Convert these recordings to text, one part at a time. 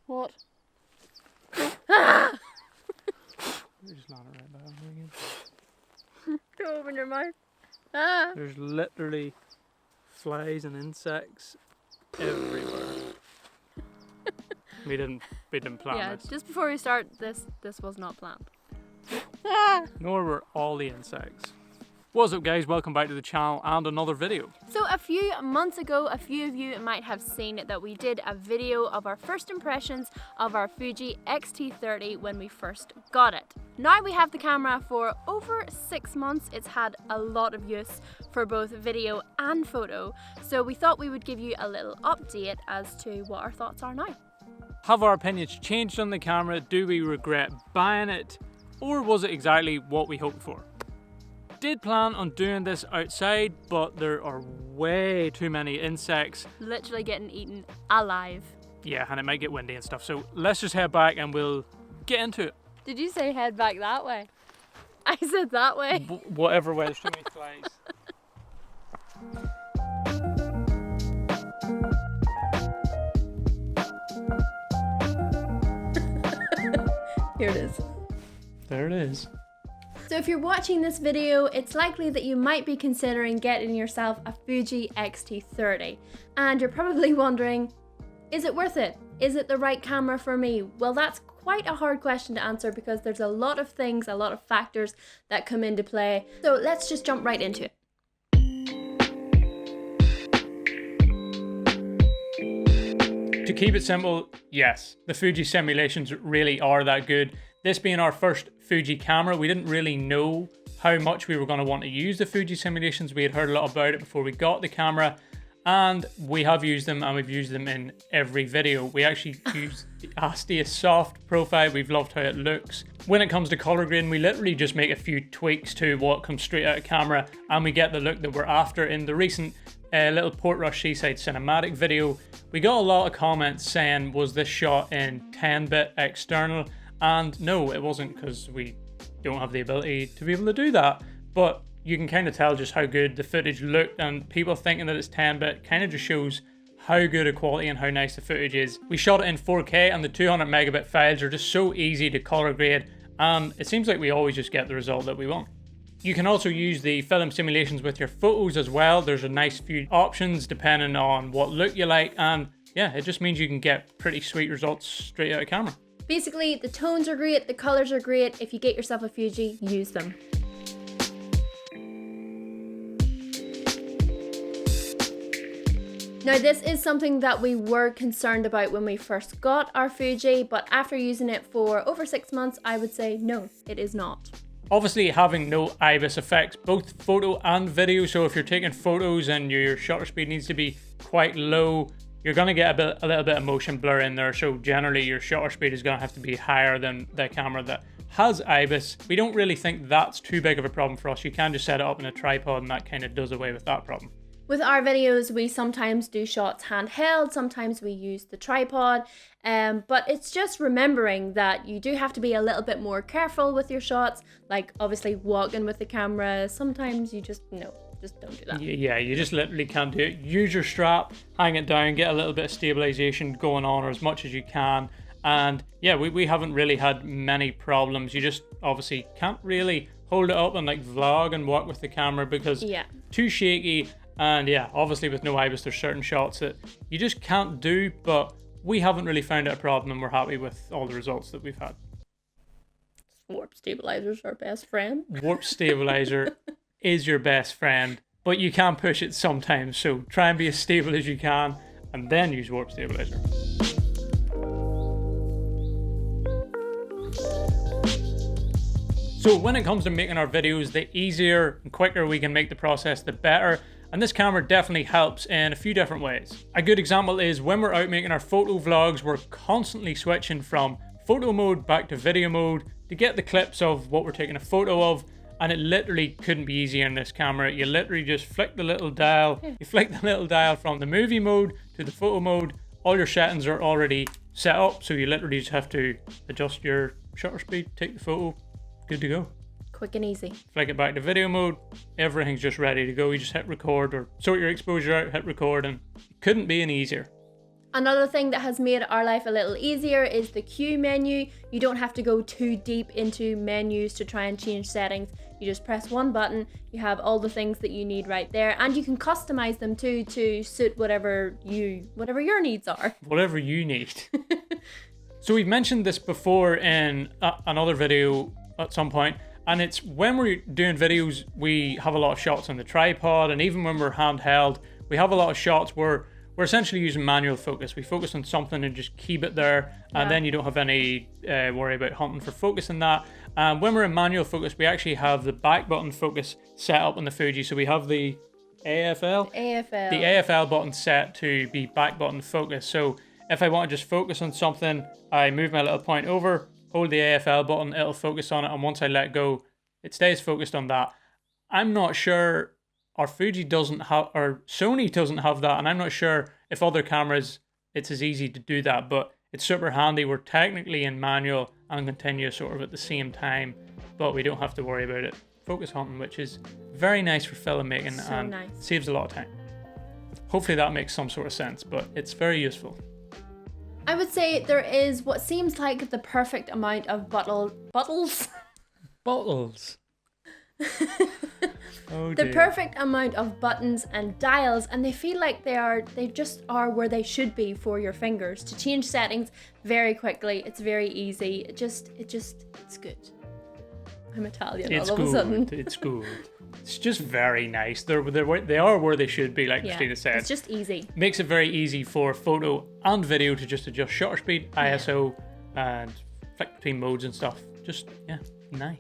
What? Ah! You just land it right back over again. Don't open your mouth. Ah! There's literally flies and insects everywhere. We didn't plan Yeah, this. just before we start, this was not planned. Ah! Nor were all the insects. What's up guys, welcome back to the channel and another video. So a few months ago, a few of you might have seen that we did a video of our first impressions of our Fuji XT30 when we first got it. Now we have the camera for over 6 months. It's had a lot of use for both video and photo. So we thought we would give you a little update as to what our thoughts are now. Have our opinions changed on the camera? Do we regret buying it? Or was it exactly what we hoped for? Did plan on doing this outside, but there are way too many insects. Literally getting eaten alive. Yeah, and it might get windy and stuff. So let's just head back and we'll get into it. Did you say head back that way? I said that way. Whatever way, there's too many flies. Here it is. There it is. So if you're watching this video, it's likely that you might be considering getting yourself a Fuji XT30. And you're probably wondering, is it worth it? Is it the right camera for me? Well, that's quite a hard question to answer because there's a lot of things, a lot of factors that come into play. So let's just jump right into it. To keep it simple, yes, the Fuji simulations really are that good. This being our first Fuji camera, we didn't really know how much we were going to want to use the Fuji simulations. We had heard a lot about it before we got the camera, and we have used them, and we've used them in every video. We actually use the Astia soft profile. We've loved how it looks. When it comes to color grading, we literally just make a few tweaks to what comes straight out of camera, and we get the look that we're after. In the recent little Portrush Seaside cinematic video, we got a lot of comments saying, was this shot in 10-bit external? And no, it wasn't, because we don't have the ability to be able to do that. But you can kind of tell just how good the footage looked, and people thinking that it's 10-bit kind of just shows how good a quality and how nice the footage is. We shot it in 4K, and the 200 megabit files are just so easy to color grade, and it seems like we always just get the result that we want. You can also use the film simulations with your photos as well. There's a nice few options depending on what look you like, and yeah, it just means you can get pretty sweet results straight out of camera. Basically, the tones are great, the colors are great. If you get yourself a Fuji, use them. Now, this is something that we were concerned about when we first got our Fuji, but after using it for over 6 months, I would say no, it is not. Obviously, having no IBIS affects both photo and video, so if you're taking photos and your shutter speed needs to be quite low, you're going to get a little bit of motion blur in there, so generally your shutter speed is going to have to be higher than the camera that has IBIS. We don't really think that's too big of a problem for us. You can just set it up in a tripod and that kind of does away with that problem. With our videos, we sometimes do shots handheld, sometimes we use the tripod, but it's just remembering that you do have to be a little bit more careful with your shots, like obviously walking with the camera. Sometimes you just don't do that. Yeah, you just literally can't do it. Use your strap, hang it down, get a little bit of stabilization going on, or as much as you can. And yeah, we haven't really had many problems. You just obviously can't really hold it up and like vlog and walk with the camera because too shaky. And yeah, obviously with no IBIS, there's certain shots that you just can't do, but we haven't really found it a problem and we're happy with all the results that we've had. Warp stabilizer's our best friend. Warp stabilizer is your best friend, but you can push it sometimes, so try and be as stable as you can and then use warp stabilizer. So when it comes to making our videos, the easier and quicker we can make the process, the better. And this camera definitely helps in a few different ways. A good example is when we're out making our photo vlogs, we're constantly switching from photo mode back to video mode to get the clips of what we're taking a photo of. And it literally couldn't be easier in this camera. You literally just flick the little dial. You flick the little dial from the movie mode to the photo mode. All your settings are already set up. So you literally just have to adjust your shutter speed, take the photo, good to go. Quick and easy. Flick it back to video mode, everything's just ready to go. You just hit record or sort your exposure out, hit record, and it couldn't be any easier. Another thing that has made our life a little easier is the Q menu. You don't have to go too deep into menus to try and change settings. You just press one button, you have all the things that you need right there, and you can customize them too to suit whatever your needs are. Whatever you need. So we've mentioned this before in another video at some point, and it's when we're doing videos, we have a lot of shots on the tripod, and even when we're handheld, we have a lot of shots where we're essentially using manual focus. We focus on something and just keep it there, and then you don't have any worry about hunting for focus in that. And when we're in manual focus, we actually have the back button focus set up on the Fuji. So we have the AFL? The AFL button set to be back button focus. So if I want to just focus on something, I move my little point over, hold the AFL button, it'll focus on it, and once I let go, it stays focused on that. I'm not sure our Fuji doesn't have, or Sony doesn't have that, and I'm not sure if other cameras it's as easy to do that, but it's super handy. We're technically in manual and continuous sort of at the same time, but we don't have to worry about it focus hunting, which is very nice for filmmaking and saves a lot of time. Hopefully that makes some sort of sense, but it's very useful. I would say there is what seems like the perfect amount of bottles. Oh the dear. perfect amount of buttons and dials, and they feel like they just are where they should be for your fingers to change settings very quickly. It's very easy. It's good. I'm Italian It's all of good. a sudden. It's good. It's just very nice. They are where they should be, like Christina said. It's just easy. Makes it very easy for photo and video to just adjust shutter speed, ISO, and flick between modes and stuff. Just, yeah, nice.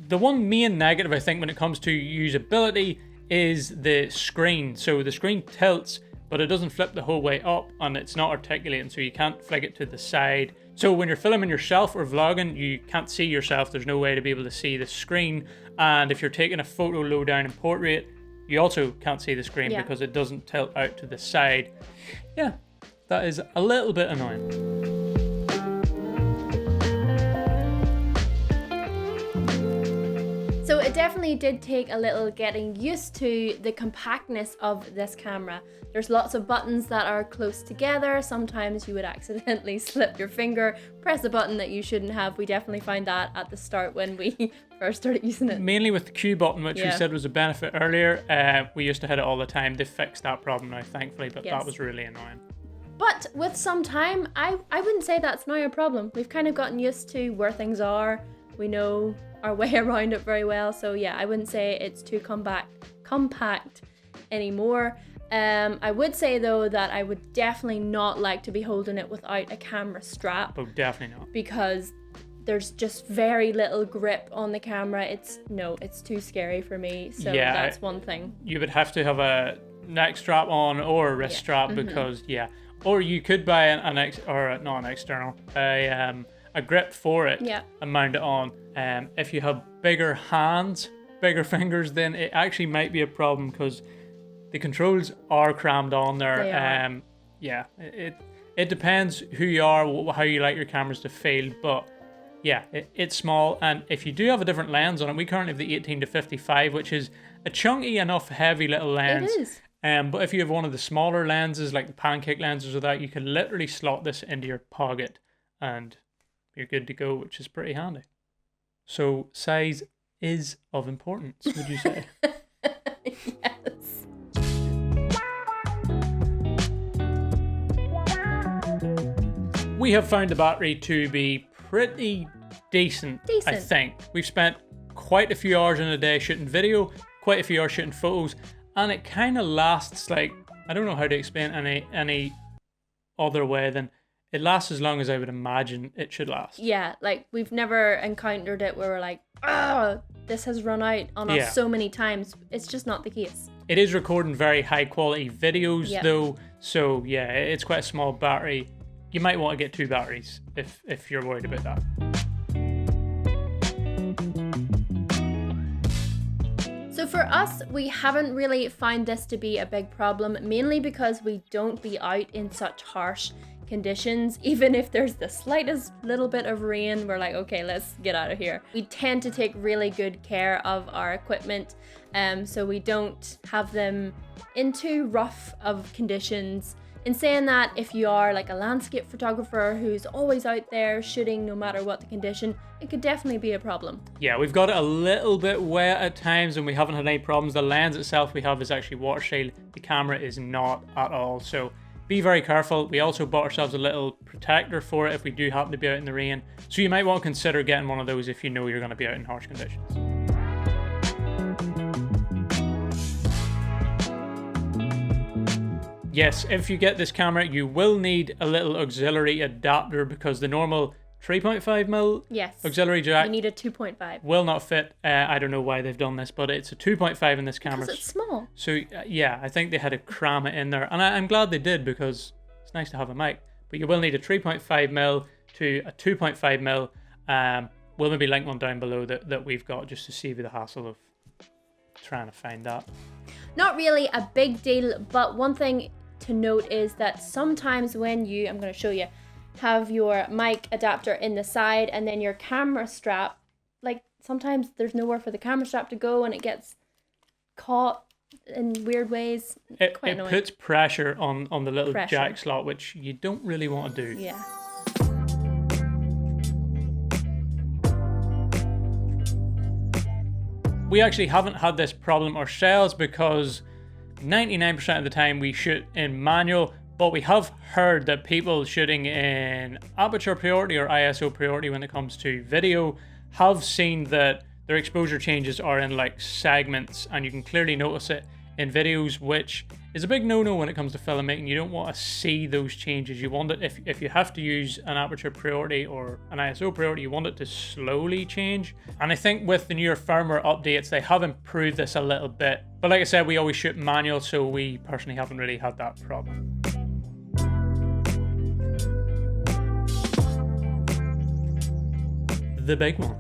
The one main negative I think when it comes to usability is the screen. So the screen tilts, but it doesn't flip the whole way up, and it's not articulating, so you can't flick it to the side. So when you're filming yourself or vlogging, you can't see yourself. There's no way to be able to see the screen. And if you're taking a photo low down in portrait, you also can't see the screen because it doesn't tilt out to the side. Yeah, that is a little bit annoying. So it definitely did take a little getting used to the compactness of this camera. There's lots of buttons that are close together. Sometimes you would accidentally slip your finger, press a button that you shouldn't have. We definitely found that at the start when we first started using it. Mainly with the Q button, which we said was a benefit earlier. We used to hit it all the time. They've fixed that problem now, thankfully, but that was really annoying. But with some time, I wouldn't say that's now a problem. We've kind of gotten used to where things are. We know our way around it very well. So yeah, I wouldn't say it's too compact anymore. I would say though that I would definitely not like to be holding it without a camera strap. Oh, definitely not. Because there's just very little grip on the camera. It's too scary for me. So that's one thing. You would have to have a neck strap on or a wrist strap because or you could buy a grip for it and mount it on. If you have bigger hands, bigger fingers, then it actually might be a problem because the controls are crammed on there. They are. It depends who you are, how you like your cameras to feel, but yeah, it's small. And if you do have a different lens on it, we currently have the 18-55, which is a chunky enough, heavy little lens. It is. But if you have one of the smaller lenses, like the pancake lenses or that, you can literally slot this into your pocket and you're good to go, which is pretty handy. So size is of importance, would you say? Yes. We have found the battery to be pretty decent, I think. We've spent quite a few hours in a day shooting video, quite a few hours shooting photos, and it kind of lasts like, I don't know how to explain any other way than it lasts as long as I would imagine it should last. Yeah, like we've never encountered it where we're like, this has run out on us so many times. It's just not the case. It is recording very high quality videos though, so yeah, it's quite a small battery. You might want to get 2 batteries if you're worried about that. So for us, we haven't really found this to be a big problem, mainly because we don't be out in such harsh conditions. Even if there's the slightest little bit of rain, we're like, okay, let's get out of here. We tend to take really good care of our equipment, so we don't have them in too rough of conditions. In saying that, if you are like a landscape photographer who's always out there shooting no matter what the condition, it could definitely be a problem. Yeah, we've got it a little bit wet at times and we haven't had any problems. The lens itself we have is actually water sealed. The camera is not at all. So be very careful. We also bought ourselves a little protector for it if we do happen to be out in the rain. So you might want to consider getting one of those if you know you're going to be out in harsh conditions. Yes, if you get this camera, you will need a little auxiliary adapter because the normal 3.5mm auxiliary jack you need a 2.5 will not fit. I don't know why they've done this, but it's a 2.5 in this camera. Because it's small. So yeah, I think they had to cram it in there, and I'm glad they did because it's nice to have a mic. But you will need a 3.5mm to a 2.5mm. We'll maybe link one down below that we've got just to save you the hassle of trying to find that. Not really a big deal, but one thing to note is that sometimes when you, I'm going to show you, have your mic adapter in the side and then your camera strap, like sometimes there's nowhere for the camera strap to go and it gets caught in weird ways. It puts pressure on the little jack slot, which you don't really want to do. Yeah. We actually haven't had this problem ourselves because 99% of the time we shoot in manual, but we have heard that people shooting in aperture priority or ISO priority when it comes to video have seen that their exposure changes are in like segments, and you can clearly notice it in videos, which is a big no-no when it comes to filmmaking. You don't want to see those changes. You want it, if you have to use an aperture priority or an ISO priority, you want it to slowly change. And I think with the newer firmware updates, they have improved this a little bit. But like I said, we always shoot manual, so we personally haven't really had that problem. The big one.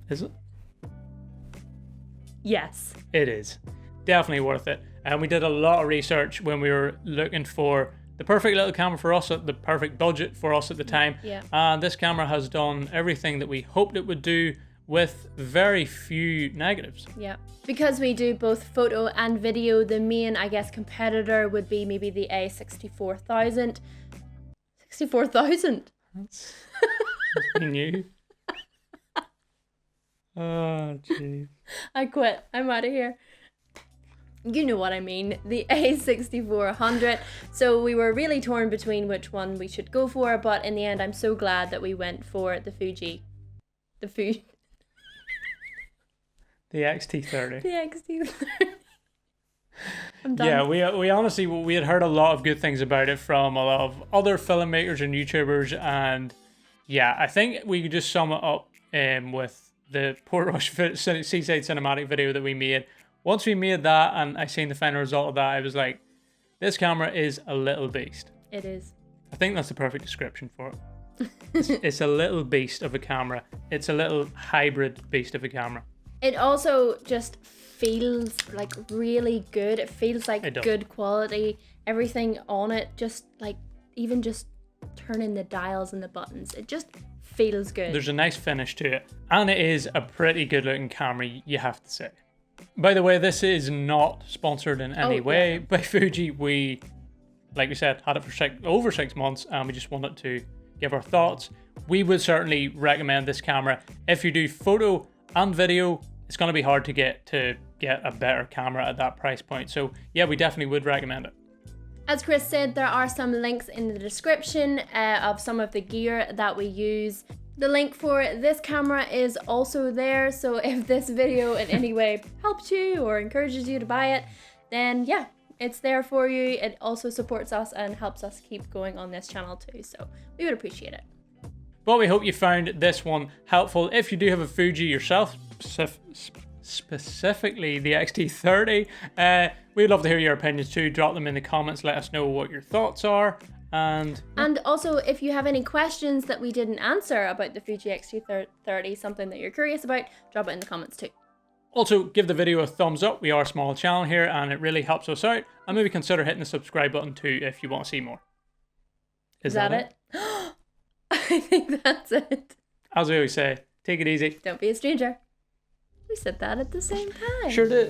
Is it? Yes. It is. Definitely worth it. And we did a lot of research when we were looking for the perfect little camera for us at the perfect budget for us at the time. Yeah. And this camera has done everything that we hoped it would do with very few negatives. Yeah. Because we do both photo and video, the main, I guess, competitor would be maybe the A64000. 64,000? That's new. Oh, jeez. I quit. I'm out of here. You know what I mean. The A6400. So we were really torn between which one we should go for, but in the end, I'm so glad that we went for the Fuji. The XT30. The XT30. I'm done. Yeah, we honestly, we had heard a lot of good things about it from a lot of other filmmakers and YouTubers, and yeah, I think we could just sum it up with the Port Rush Seaside cinematic video that we made. Once we made that and I seen the final result of that, I was like, this camera is a little beast. It is. I think that's the perfect description for it. It's a little beast of a camera. It's a little hybrid beast of a camera. It also just feels like really good. It feels like good quality. Everything on it, just like even just turning the dials and the buttons, it just feels good. There's a nice finish to it, and it is a pretty good looking camera, you have to say. By the way, this is not sponsored in any way by Fuji. We, like we said, had it for over 6 months, and we just wanted to give our thoughts. We would certainly recommend this camera. If you do photo and video, it's going to be hard to get a better camera at that price point. So yeah, we definitely would recommend it. As Chris said, there are some links in the description of some of the gear that we use. The link for this camera is also there, so if this video in any way helps you or encourages you to buy it, then yeah, it's there for you. It also supports us and helps us keep going on this channel too, so we would appreciate it. Well, we hope you found this one helpful. If you do have a Fuji yourself, specifically the XT30, we'd love to hear your opinions too. Drop them in the comments, let us know what your thoughts are. And also, if you have any questions that we didn't answer about the Fuji XT30, something that you're curious about, drop it in the comments too. Also, give the video a thumbs up. We are a small channel here and it really helps us out. And maybe consider hitting the subscribe button too if you want to see more. Is that it? I think that's it. As we always say, take it easy. Don't be a stranger. We said that at the same time. Sure did.